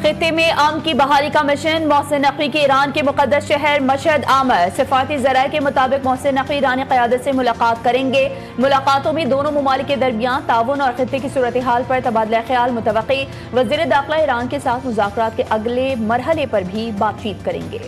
खित्ते में अमन की बहाली का मिशन। मोहसिन नकवी की ईरान के मुकद्दस शहर मशहद आमद। सिफारती ज़राए के मुताबिक मोहसिन नकवी ईरानी क़यादत से मुलाकात करेंगे। मुलाकातों में दोनों ममालिक के दरमियान ताउन और खित्ते की सूरत हाल पर तबादला ख्याल मुतवक्की। वज़ीर दाखिला ईरान के साथ मुज़ाकरात के अगले मरहले पर भी बातचीत करेंगे।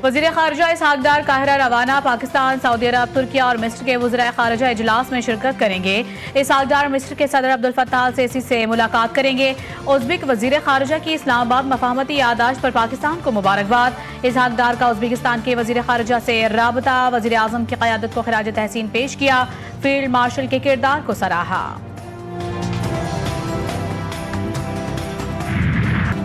वज़ीर ख़ारिजा इसहाक़ डार काहिरा रवाना। पाकिस्तान, सऊदी अरब, तुर्किया और मिस्र के वज़राए ख़ारिजा इजलास में शिरकत करेंगे। इसहाक़ डार मिस्र के सदर अब्दुल फत्ताह अल सीसी से मुलाकात करेंगे। उज़्बेक वज़ीर ख़ारिजा की इस्लामाबाद मफ़ाहमती याददाश्त पर पाकिस्तान को मुबारकबाद। इसहाक़ डार का उज़्बेकिस्तान के वज़ीर ख़ारिजा से राबता। वज़ीर आज़म की क़यादत को ख़िराज तहसीन पेश किया। फील्ड मार्शल के किरदार को सराहा।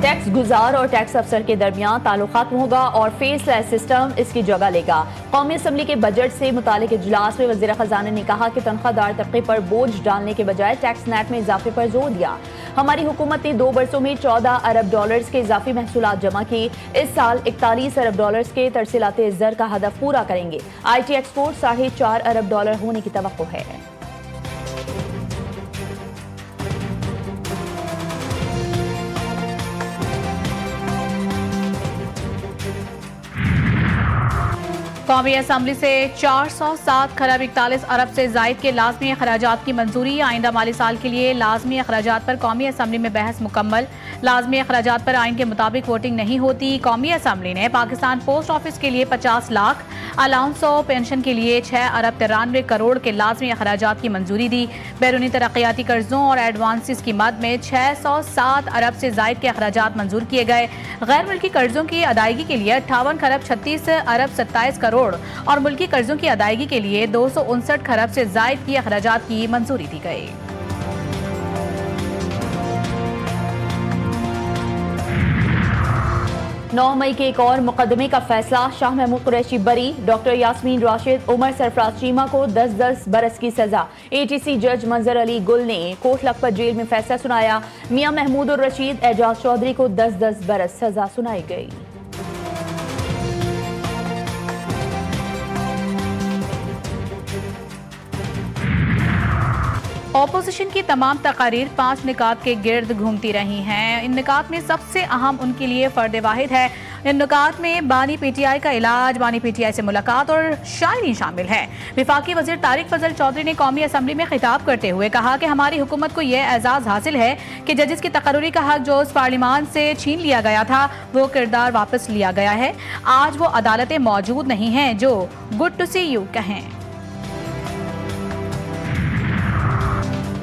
टैक्स गुजार और टैक्स अफसर के दरमियान ताल्लुक खत्म होगा और फेसलेस सिस्टम इसकी जगह लेगा। कौमी असम्बली के बजट से मुतालिक इजलास में वज़ीर ख़जाना ने कहा कि तनख्वाहदार तबके पर बोझ डालने के बजाय टैक्स नेट में इजाफे पर जोर दिया। हमारी हुकूमत ने 2 बरसों में 14 अरब डॉलर्स के इजाफी महसूलात जमा की। इस साल 41 अरब डॉलर्स के तरसीलात ज़र का हदफ पूरा करेंगे। IT एक्सपोर्ट 4.5 अरब डॉलर होने की तवक्को है। कौमी असम्बली से 407 खरब 41 अरब से जायद के लाजमी अखराजात की मंजूरी। आइंदा माली साल के लिए लाजमी अखराजात पर कौमी असम्बली में बहस मुकम्मल। लाजमी अखराजात पर आइन के मुताबिक वोटिंग नहीं होती। कौमी असम्बली ने पाकिस्तान पोस्ट ऑफिस के लिए 50 लाख, अलाउंस और पेंशन के लिए 6 अरब 93 करोड़ के लाजमी अखराजात की मंजूरी दी। बैरूनी तरक्याती कर्जों और एडवांसिस की मद में 607 अरब से जायद के अखराजात मंजूर किए गए। गैर मुल्की कर्जों की अदायगी के लिए 58 खरब 36 अरब 27 करोड़ और मुल्की कर्जों की अदायगी के लिए 259 खरब से जायद की अखराजात की मंजूरी दी गई। नौ मई के एक और मुकदमे का फैसला। शाह महमूद कुरैशी बरी। डॉक्टर यास्मीन राशिद, उमर सरफराज चीमा को 10-10 बरस की सजा। ATC जज मंजर अली गुल ने कोट लखपत जेल में फैसला सुनाया। मियां महमूद और रशीद एजाज चौधरी को 10-10 बरस सजा सुनाई गई। ऑपोजिशन की तमाम तकारीर 5 निकात के गिर्द घूमती रही हैं। इन निकात में सबसे अहम उनके लिए फर्द वाहिद है। इन निकात में बानी PTI का इलाज, बानी PTI से मुलाकात और शायरी शामिल है। विफाकी वजीर तारिक फजल चौधरी ने कौमी असम्बली में खिताब करते हुए कहा कि हमारी हुकूमत को यह एजाज हासिल है कि जजेस की तकर्रुरी का हक जो उस पार्लियामान से छीन लिया गया था वो किरदार वापस लिया गया है। आज वो अदालतें मौजूद नहीं हैं जो गुड टू सी यू कहें।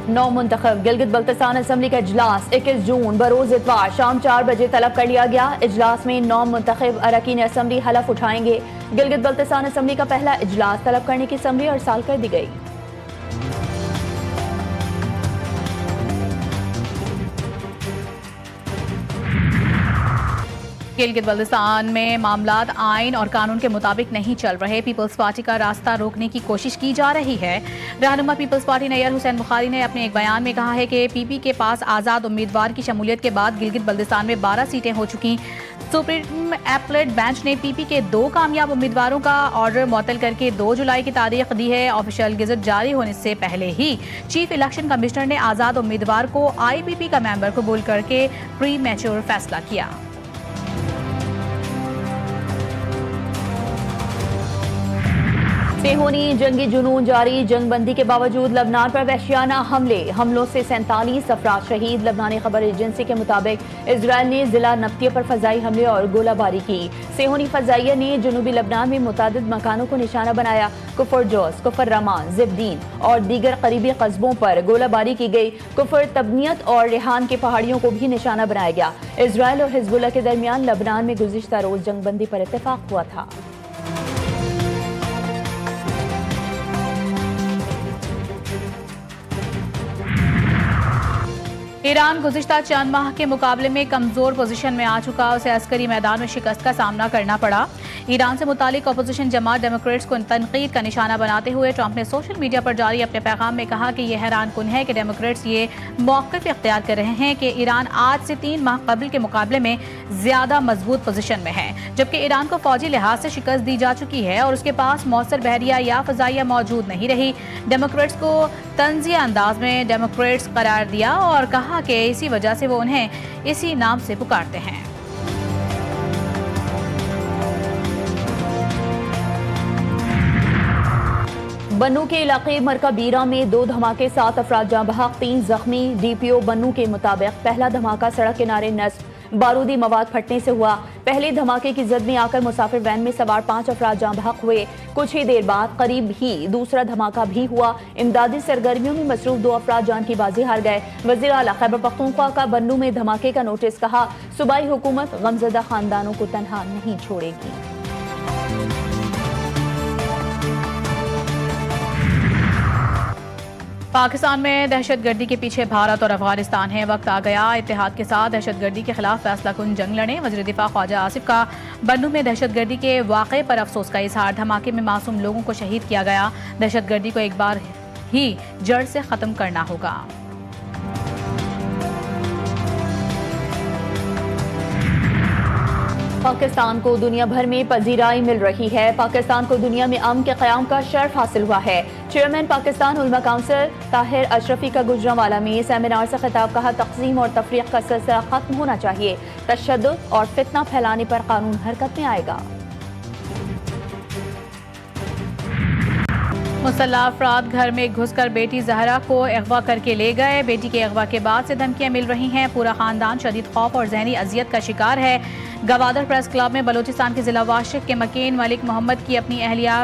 नौ मुंतखब गिलगित बल्तिस्तान असम्बली का इजलास 21 जून बरोज इतवार शाम 4 बजे तलब कर लिया गया। इजलास में 9 मुंतखब अरकान असम्बली हलफ उठाएंगे। गिलगित बल्तिस्तान असम्बली का पहला इजलास तलब करने की समरी अरसाल कर दी गई। गिलगित बल्तिस्तान में मामलात आइन और कानून के मुताबिक नहीं चल रहे। पीपल्स पार्टी का रास्ता रोकने की कोशिश की जा रही है। रहनुमा पीपल्स पार्टी नैयर हुसैन बुखारी ने अपने एक बयान में कहा है कि PP के पास आज़ाद उम्मीदवार की शमूलियत के बाद गिलगित बल्तिस्तान में 12 सीटें हो चुकी। सुप्रीम एपलेट बेंच ने PP के 2 कामयाब उम्मीदवारों का ऑर्डर मुअत्तल करके 2 जुलाई की तारीख दी है। ऑफिशियल गेजेट जारी होने से पहले ही चीफ इलेक्शन कमिश्नर ने आज़ाद उम्मीदवार को IPP का मेंबर कबूल करके प्री मैच्योर फैसला किया। सेहोनी जंगी जुनून जारी। जंगबंदी के बावजूद लबनान पर वहशियाना हमलों से 47 अफराद शहीद। लबनानी खबर एजेंसी के मुताबिक इजराइल ने जिला नब्तिया पर फजाई हमले और गोलाबारी की। सेहोनी फजाइया ने जनूबी लबनान में मुतादिद मकानों को निशाना बनाया। कुफर जोस, कुफर रमान, जिब्दीन और दीगर करीबी कस्बों पर गोलाबारी की गई। कुफर तबनियत और रेहान के पहाड़ियों को भी निशाना बनाया गया। इजराइल और हिजबुल्लाह के दरमियान लबनान में गुज़िश्ता रोज जंगबंदी पर इत्तेफाक हुआ था। ईरान गुज़िश्ता चंद माह के मुकाबले में कमजोर पोजीशन में आ चुका। उसे अस्करी मैदान में शिकस्त का सामना करना पड़ा। ईरान से मुतालिक अपोजिशन जमात डेमोक्रेट्स को तनकीद का निशाना बनाते हुए ट्रंप ने सोशल मीडिया पर जारी अपने पैगाम में कहा कि यह हैरान कुन है कि डेमोक्रेट्स ये मौक़िफ़ इख्तियार कर रहे हैं कि ईरान आज से 3 माह कबल के मुकाबले में ज़्यादा मजबूत पोजीशन में है, जबकि ईरान को फौजी लिहाज से शिकस्त दी जा चुकी है और उसके पास मौसर बहरिया या फ़ज़ाइया मौजूद नहीं रही। डेमोक्रेट्स को तंज़िया अंदाज में डेमोक्रेट्स करार दिया और कहा कि इसी वजह से वो उन्हें इसी नाम से पुकारते हैं। बन्नू के इलाके मरकाबीरा में 2 धमाके, 7 अफराद जाँ बहक, 3 जख्मी। डीपीओ बन्नू के मुताबिक पहला धमाका सड़क किनारे नस्ब बारूदी मवाद फटने से हुआ। पहले धमाके की जद में आकर मुसाफिर वैन में सवार 5 अफराद जाँ बहक हुए। कुछ ही देर बाद करीब ही दूसरा धमाका भी हुआ। इमदादी सरगर्मियों में मसरूफ 2 अफराद जान की बाजी हार गए। वज़ीर आला खैबर पख्तूनख्वा का बन्नू में धमाके का नोटिस, कहा सूबाई हुकूमत गमज़दा खानदानों को तनहा नहीं छोड़ेगी। पाकिस्तान में दहशतगर्दी के पीछे भारत और अफगानिस्तान है। वक्त आ गया इत्तेहाद के साथ दहशतगर्दी के खिलाफ फैसला कुन जंग लड़ें। वज़ीर दिफा ख्वाजा आसिफ का बन्नू में दहशतगर्दी के वाक़े पर अफसोस का इजहार। धमाके में मासूम लोगों को शहीद किया गया। दहशतगर्दी को एक बार ही जड़ से ख़त्म करना होगा। पाकिस्तान को दुनिया भर में पजीराई मिल रही है। पाकिस्तान को दुनिया में अमन के क़याम का शर्फ हासिल हुआ है। चेयरमैन पाकिस्तान उलमा काउंसिल ताहिर अशरफी का गुजरांवाला में सेमिनार से खिताब, कहा तक़सीम और तफरीक़ का सिलसिला खत्म होना चाहिए। तशद्दुद और फितना फैलाने पर कानून हरकत में आएगा। मुसल्लह अफराद घर में घुसकर बेटी जहरा को अगवा करके ले गए। बेटी के अगवा के बाद से धमकियां मिल रही हैं। पूरा खानदान शदीद खौफ और जहनी अजियत का शिकार है। गवादर प्रेस क्लब में बलूचिस्तान के जिला वाशिक के मकीन मलिक मोहम्मद की अपनी अहलिया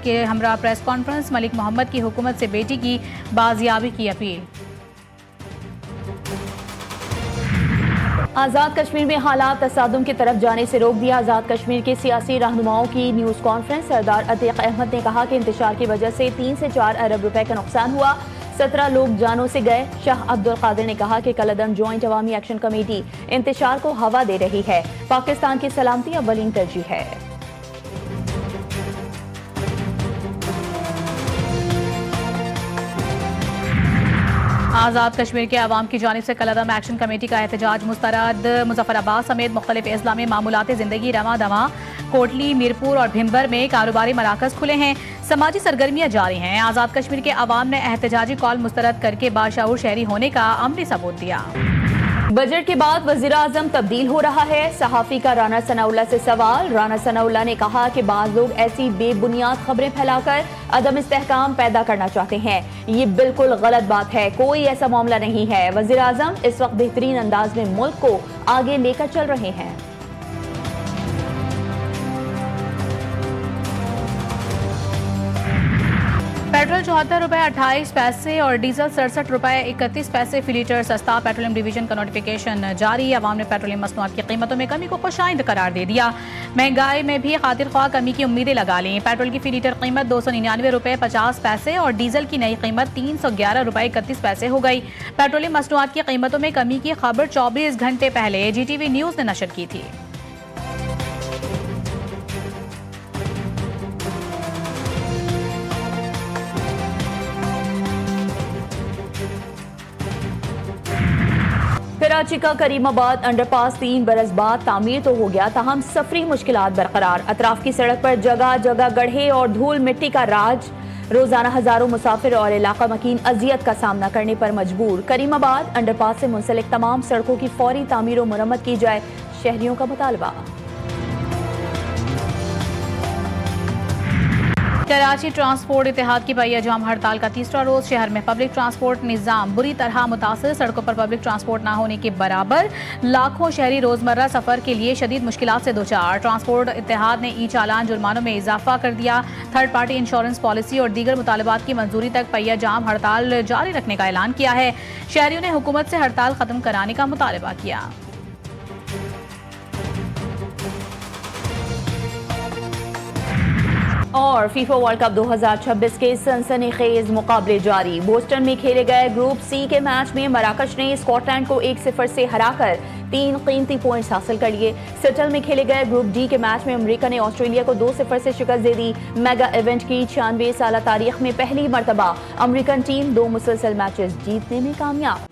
के हमरा प्रेस कॉन्फ्रेंस। मलिक मोहम्मद की हुकूमत से बेटी की बाजियाबी की अपील। आज़ाद कश्मीर में हालात तसादुम की तरफ जाने से रोक दिया। आज़ाद कश्मीर के सियासी रहनुमाओं की न्यूज़ कॉन्फ्रेंस। सरदार अतीक अहमद ने कहा कि इंतशार की वजह से 3 से 4 अरब रुपए का नुकसान हुआ। 17 लोग जानों से गए। शाह अब्दुल कादिर ने कहा कि कलअदम जॉइंट अवामी एक्शन कमेटी इंतशार को हवा दे रही है। पाकिस्तान की सलामती अव्वलीन तरजीह है। आज़ाद कश्मीर के अवाम की जानिब से कलअदम एक्शन कमेटी का एहतजाज मुस्तरद। मुजफ्फराबाद समेत मुख्तलिफ अजला में मामूलात ज़िंदगी रवा दवा। कोटली, मीरपुर और भिम्बर में कारोबारी मराकज़ खुले हैं। समाजी सरगर्मियाँ जारी हैं। आज़ाद कश्मीर के अवाम ने एहतजाजी कॉल मुस्तरद करके बाशऊर शहरी होने का अमली सबूत दिया। बजट के बाद वज़ीर आज़म तब्दील हो रहा है। सहाफ़ी का राना सनाउल्लाह से सवाल। राना सनाउल्लाह ने कहा कि बाज़ लोग ऐसी बेबुनियाद खबरें फैलाकर अदम इस्तेहकाम पैदा करना चाहते हैं। ये बिल्कुल गलत बात है। कोई ऐसा मामला नहीं है। वज़ीर आज़म इस वक्त बेहतरीन अंदाज में मुल्क को आगे लेकर चल रहे हैं। पेट्रोल 74 रुपए 28 पैसे और डीजल 67 रुपए 31 पैसे फी लीटर सस्ता। पेट्रोलियम डिवीजन का नोटिफिकेशन जारी। अवाम ने पेट्रोलियम मसनूआत की कीमतों में कमी को खुशाइंद करार दे दिया। महंगाई में भी खातिर ख्वाह कमी की उम्मीदें लगा ली। पेट्रोल की फी लीटर कीमत 299 रुपए 50 पैसे और डीजल की नई कीमत 311 रुपए 31 पैसे हो गई। पेट्रोलियम मसनूआत की कीमतों में कमी की खबर 24 घंटे पहले GTV न्यूज ने नशर की थी। कराची का करीमाबाद अंडरपास 3 बरस बाद तामीर तो हो गया, ताहम सफरी मुश्किलात बरकरार। अतराफ की सड़क पर जगह जगह गड्ढे और धूल मिट्टी का राज। रोजाना हजारों मुसाफिर और इलाका मकीन अजियत का सामना करने पर मजबूर। करीमाबाद अंडरपास से मुंसलिक तमाम सड़कों की फौरी तामीर और मुरम्मत की जाए, शहरियों का मुतालबा। कराची ट्रांसपोर्ट इत्तेहाद की पहिया जाम हड़ताल का तीसरा रोज। शहर में पब्लिक ट्रांसपोर्ट निज़ाम बुरी तरह मुतासिर। सड़कों पर पब्लिक ट्रांसपोर्ट ना होने के बराबर। लाखों शहरी रोजमर्रा सफर के लिए शदीद मुश्किलात से दो चार। ट्रांसपोर्ट इत्तेहाद ने ई चालान जुर्मानों में इजाफा कर दिया। थर्ड पार्टी इंश्योरेंस पॉलिसी और दीगर मुतालबात की मंजूरी तक पहिया जाम हड़ताल जारी रखने का ऐलान किया है। शहरियों ने हुकूमत से हड़ताल खत्म कराने का मुतालबा किया। और फीफा वर्ल्ड कप 2026 के सनसनीखेज मुकाबले जारी। बोस्टन में खेले गए ग्रुप सी के मैच में मराकश ने स्कॉटलैंड को 1-0 से हराकर 3 कीमती पॉइंट्स हासिल कर लिए। सेटल में खेले गए ग्रुप डी के मैच में अमेरिका ने ऑस्ट्रेलिया को 2-0 से शिकस्त दे दी। मेगा इवेंट की 96 साल तारीख में पहली मरतबा अमेरिकन टीम 2 मुसलसल मैचेस जीतने में कामयाब।